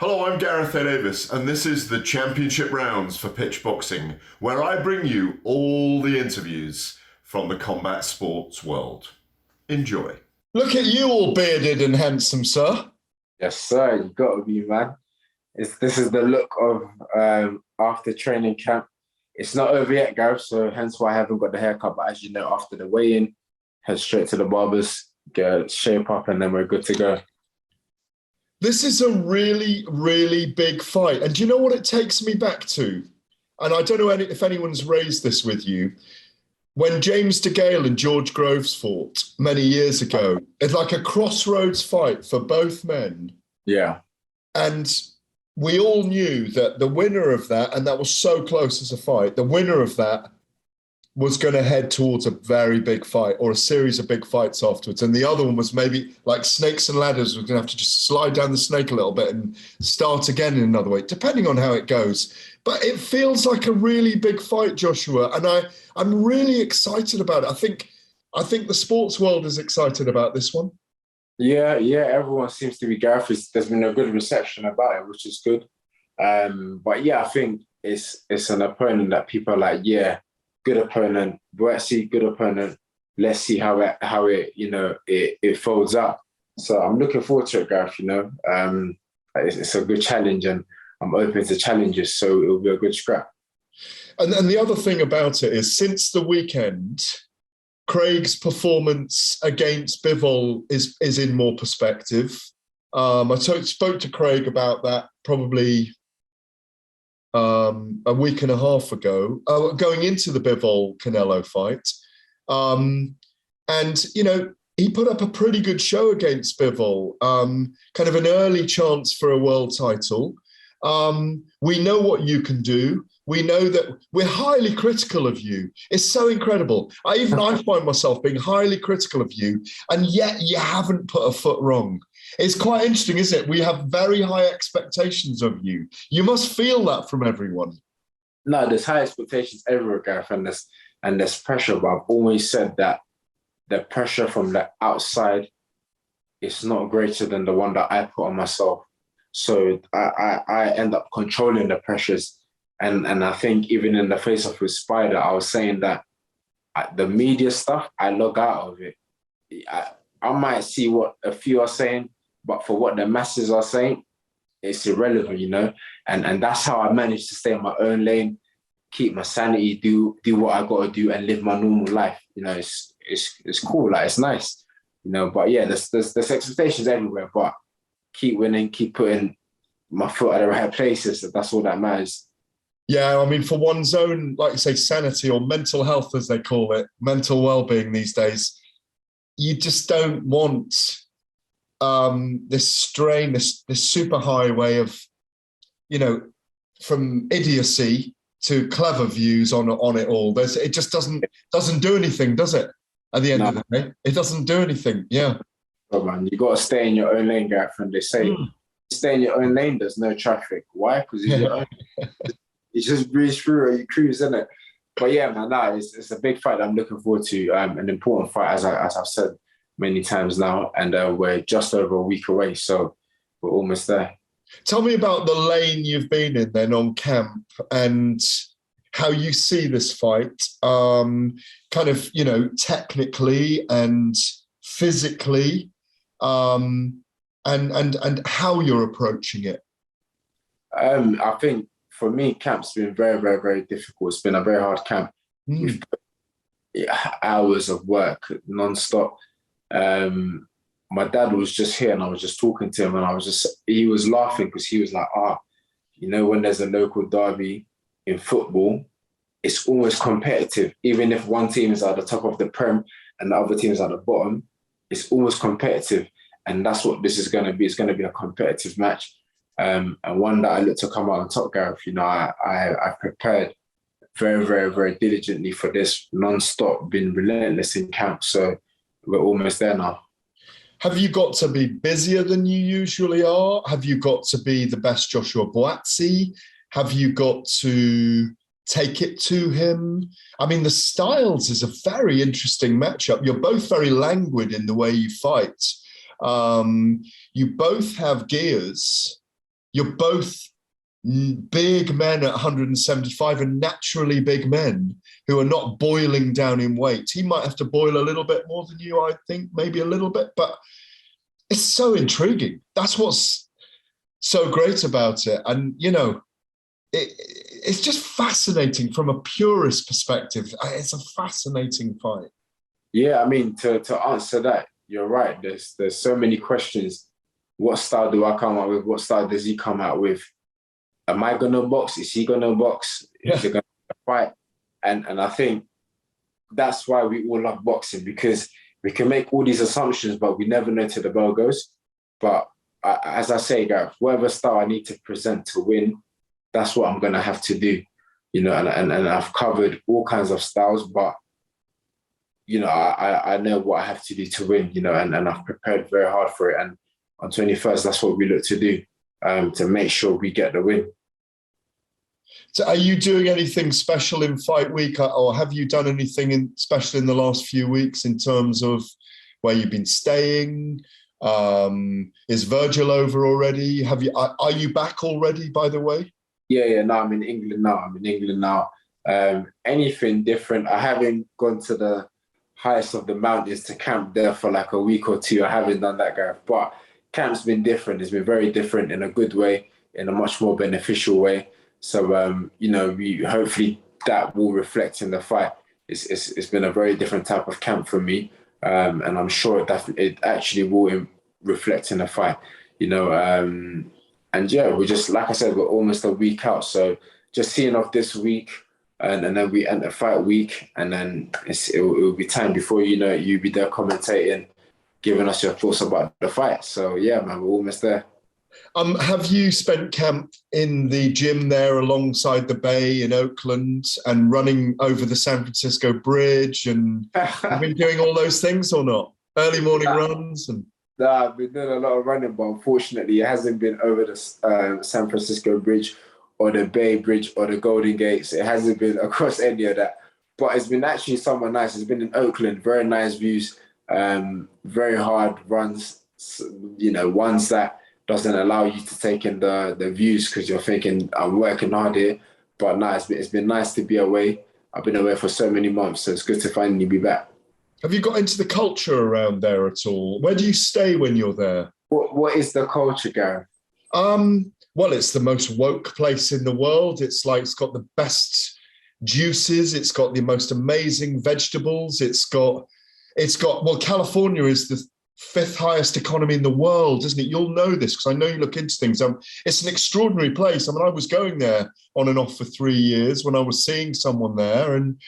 Hello, I'm Gareth A Davies, and this is the Championship Rounds for Pitch Boxing, where I bring you all the interviews from the combat sports world. Enjoy. Look at you all bearded and handsome, sir. Yes, sir. You got to be, man. This is the look of after training camp. It's not over yet, Gareth, so hence why I haven't got the haircut. But as you know, after the weigh-in, head straight to the barbers, get shape up, and then we're good to go. This is a really, really big fight. And do you know what it takes me back to? And I don't know if anyone's raised this with you. When James DeGale and George Groves fought many years ago, it's like a crossroads fight for both men. Yeah. And we all knew that the winner of that, and that was so close as a fight, the winner of that was going to head towards a very big fight or a series of big fights afterwards. And the other one was maybe like snakes and ladders, was going to have to just slide down the snake a little bit and start again in another way, depending on how it goes. But it feels like a really big fight, Joshua. And I'm really excited about it. I think the sports world is excited about this one. Yeah, everyone seems to be. Gareth, there's been a good reception about it, which is good. But yeah, I think it's an opponent that people are like, yeah, good opponent. Buatsi, good opponent. Let's see how it folds out. So I'm looking forward to it, Gareth. It's a good challenge, and I'm open to challenges, so it'll be a good scrap. And the other thing about it is, since the weekend, Craig's performance against Bivol is in more perspective. I spoke to Craig about that probably a week and a half ago, going into the Bivol Canelo fight. And, he put up a pretty good show against Bivol, kind of an early chance for a world title. We know what you can do. We know that we're highly critical of you. It's so incredible. I find myself being highly critical of you, and yet you haven't put a foot wrong. It's quite interesting, isn't it? We have very high expectations of you. You must feel that from everyone. No, there's high expectations everywhere, Gareth, and there's pressure. But I've always said that the pressure from the outside is not greater than the one that I put on myself. So I end up controlling the pressures. And I think even in the face-off with Spider, I was saying that the media stuff, I log out of it. I might see what a few are saying, but for what the masses are saying, it's irrelevant, And that's how I managed to stay in my own lane, keep my sanity, do what I got to do, and live my normal life. It's cool, like it's nice, But yeah, there's expectations everywhere, but keep winning, keep putting my foot at the right places. That's all that matters. Yeah, I mean, for one's own, like you say, sanity or mental health, as they call it, mental well-being these days, you just don't want this strain, this super highway of, from idiocy to clever views on it all. It just doesn't do anything, does it? At the end of the day, it doesn't do anything. Yeah. Oh man, you got to stay in your own lane, Gareth. And they say, stay in your own lane. There's no traffic. Why? Because it's your own. You just breeze through or you cruise, isn't it? But yeah, man, it's a big fight that I'm looking forward to. An important fight, as I've said many times now, and we're just over a week away, so we're almost there. Tell me about the lane you've been in then on camp and how you see this fight, kind of, technically and physically, and how you're approaching it. I think, for me, camp's been very, very, very difficult. It's been a very hard camp. We've put hours of work non-stop. My dad was just here and I was just talking to him and he was laughing because he was like, when there's a local derby in football, it's always competitive. Even if one team is at the top of the Prem and the other team is at the bottom, it's always competitive. And that's what this is going to be. It's going to be a competitive match. And one that I look to come out on top, Gareth. I prepared very, very, very diligently for this, non-stop, been relentless in camp. So we're almost there now. Have you got to be busier than you usually are? Have you got to be the best Joshua Buatsi? Have you got to take it to him? I mean, the styles is a very interesting matchup. You're both very languid in the way you fight. You both have gears. You're both big men at 175 and naturally big men who are not boiling down in weight. He might have to boil a little bit more than you, I think, maybe a little bit, but it's so intriguing. That's what's so great about it. And, you know, it's just fascinating from a purist perspective. It's a fascinating fight. Yeah, I mean, to answer that, you're right. There's so many questions. What style do I come out with? What style does he come out with? Am I gonna box? Is he gonna box? Yeah. Is he gonna fight? And I think that's why we all love boxing, because we can make all these assumptions, but we never know till the bell goes. But as I say, Gareth, whatever style I need to present to win, that's what I'm gonna have to do. You know, and I've covered all kinds of styles, but you know, I know what I have to do to win, you know, and I've prepared very hard for it. And on 21st, that's what we look to do, to make sure we get the win. So are you doing anything special in fight week, or have you done anything special in the last few weeks in terms of where you've been staying? Is Virgil over already? Are you back already, by the way? Yeah, no, I'm in England now. Anything different? I haven't gone to the highest of the mountains to camp there for like a week or two. I haven't done that, Gareth. But camp's been different. It's been very different in a good way, in a much more beneficial way. So, you know, we hopefully that will reflect in the fight. It's been a very different type of camp for me, and I'm sure it actually will reflect in the fight. You know, and yeah, we're just, like I said, we're almost a week out. So just seeing off this week, and then we enter fight week, and then it will be time before you know it, you'll be there commentating, giving us your thoughts about the fight. So yeah, man, we're almost there. Have you spent camp in the gym there alongside the bay in Oakland and running over the San Francisco Bridge, and have been doing all those things or not? Early morning runs and. Nah, I've been doing a lot of running, but unfortunately, it hasn't been over the San Francisco Bridge or the Bay Bridge or the Golden Gates. It hasn't been across any of that. But it's been actually somewhere nice. It's been in Oakland, very nice views, very hard runs, you know, ones that doesn't allow you to take in the views because you're thinking, I'm working hard here. But no, it's been nice to be away. I've been away for so many months, so it's good to finally be back. Have you got into the culture around there at all? Where do you stay when you're there? What is the culture, Gareth? Well, it's the most woke place in the world. It's got the best juices. It's got the most amazing vegetables. It's got, well, California is the 5th highest economy in the world, isn't it? You'll know this because I know you look into things. It's an extraordinary place. I mean, I was going there on and off for 3 years when I was seeing someone there, and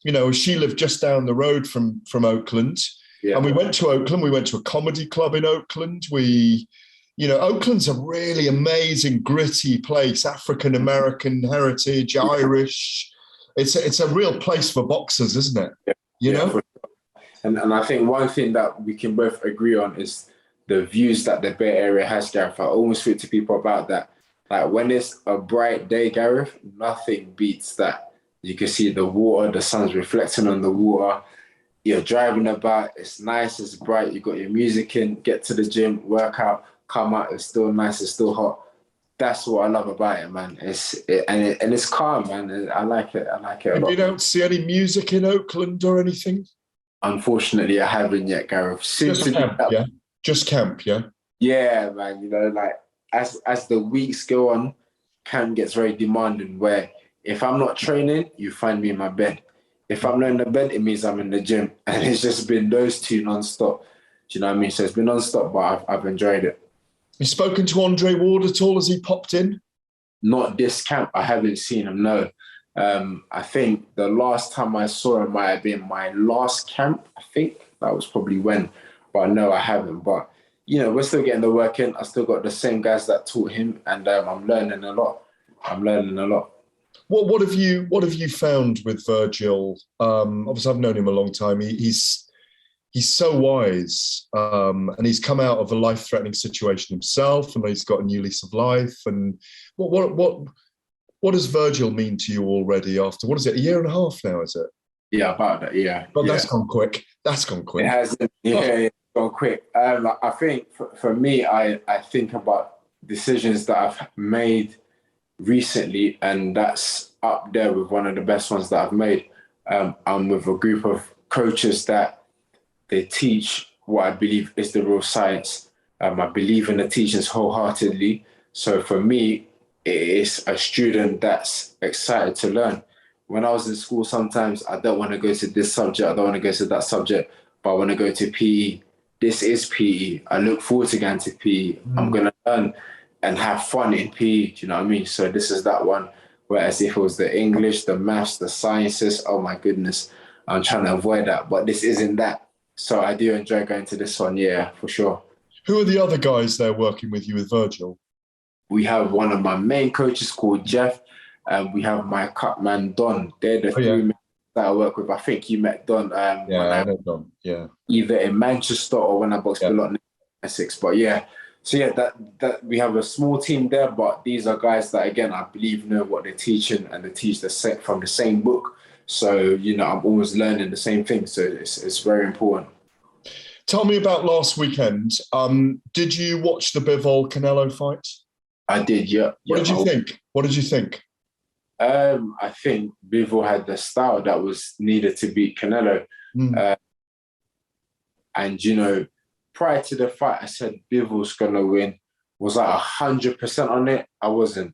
you know, she lived just down the road from Oakland. Yeah. And we went to Oakland. We went to a comedy club in Oakland. You know, Oakland's a really amazing, gritty place, African-American heritage, Irish. It's a real place for boxers, isn't it? Yeah. You know? And I think one thing that we can both agree on is the views that the Bay Area has, Gareth. I always speak to people about that. Like when it's a bright day, Gareth, nothing beats that. You can see the water, the sun's reflecting on the water. You're driving about, it's nice, it's bright, you got your music in, get to the gym, work out, come out, it's still nice, it's still hot. That's what I love about it, man. And it's calm, man. I like it a lot. And you don't see any music in Oakland or anything? Unfortunately, I haven't yet, Gareth. Just camp, yeah? Just camp, yeah? Yeah, man. You know, like, as the weeks go on, camp gets very demanding, where if I'm not training, you find me in my bed. If I'm not in the bed, it means I'm in the gym. And it's just been those two nonstop. Do you know what I mean? So it's been nonstop, but I've enjoyed it. You spoken to Andre Ward at all as he popped in? Not this camp. I haven't seen him, no. I think the last time I saw him might have been my last camp. I think that was probably when. But no, I haven't. But, you know, we're still getting the work in. I still got the same guys that taught him. And I'm learning a lot. What have you found with Virgil? Obviously, I've known him a long time. He's so wise, and he's come out of a life-threatening situation himself, and he's got a new lease of life. And what does Virgil mean to you already? After what is it, a year and a half now? Is it? Yeah, about that. Yeah. But that's gone quick. It has. Yeah, it's gone quick. I think for me, I think about decisions that I've made recently, and that's up there with one of the best ones that I've made. I'm with a group of coaches that they teach what I believe is the real science. I believe in the teachings wholeheartedly. So for me, it is a student that's excited to learn. When I was in school, sometimes I don't want to go to this subject, I don't want to go to that subject, but I want to go to PE. This is PE. I look forward to going to PE. I'm going to learn and have fun in PE. Do you know what I mean? So this is that one. Whereas if it was the English, the maths, the sciences, oh my goodness, I'm trying to avoid that. But this isn't that. So I do enjoy going to this one, yeah, for sure. Who are the other guys there working with you with Virgil? We have one of my main coaches called Jeff, and we have my cut man, Don. They're the three men that I work with. I think you met Don I know Don. Yeah. Either in Manchester or when I boxed Bologna in Essex. But yeah, so yeah, that we have a small team there, but these are guys that, again, I believe know what they're teaching, and they teach from the same book. So, you know, I'm always learning the same thing. So it's very important. Tell me about last weekend. Did you watch the Bivol Canelo fight? I did, yeah. What did you think? What did you think? I think Bivol had the style that was needed to beat Canelo. And, you know, prior to the fight, I said Bivol's going to win. Was I 100% on it? I wasn't.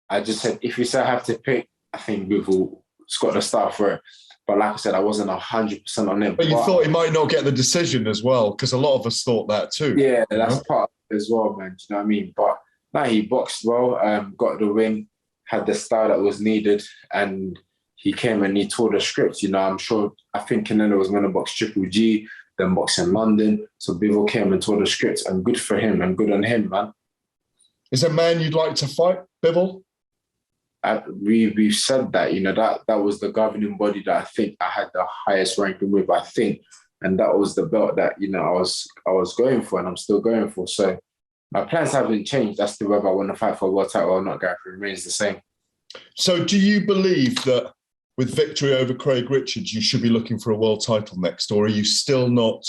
I just said, if you say I have to pick, I think Bivol's got the style for it. But like I said, I wasn't 100% on it. But you thought he might not get the decision as well, because a lot of us thought that too. Yeah, that's part of it as well, man. Do you know what I mean? But no, he boxed well, got the win, had the style that was needed, and he came and he tore the script. You know, I think Canelo was going to box Triple G, then box in London. So Bivol came and tore the script, and good for him and good on him, man. Is there a man you'd like to fight, Bivol? We've said that, you know, that was the governing body that I think I had the highest ranking with, I think. And that was the belt that, you know, I was going for, and I'm still going for. So my plans haven't changed. That's to whether I want to fight for a world title or not, Gareth. It remains the same. So do you believe that with victory over Craig Richards, you should be looking for a world title next, or are you still not?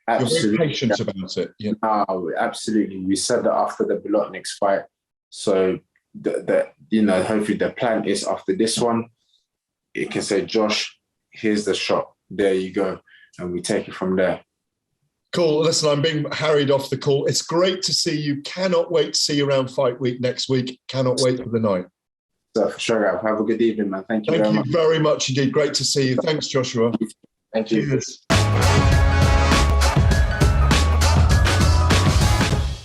Absolutely. You're very patient about it. Yeah. No, absolutely. We said that after the Bolotnik's fight. So you know, hopefully the plan is after this one, it can say, Josh, here's the shot. There you go. And we take it from there. Cool. Listen, I'm being harried off the call. It's great to see you. Cannot wait to see you around fight week next week. Cannot wait for the night. So for sure, have a good evening, man. Thank you very much. Thank you very much indeed. Great to see you. Thanks, Joshua. Thank you. Cheers.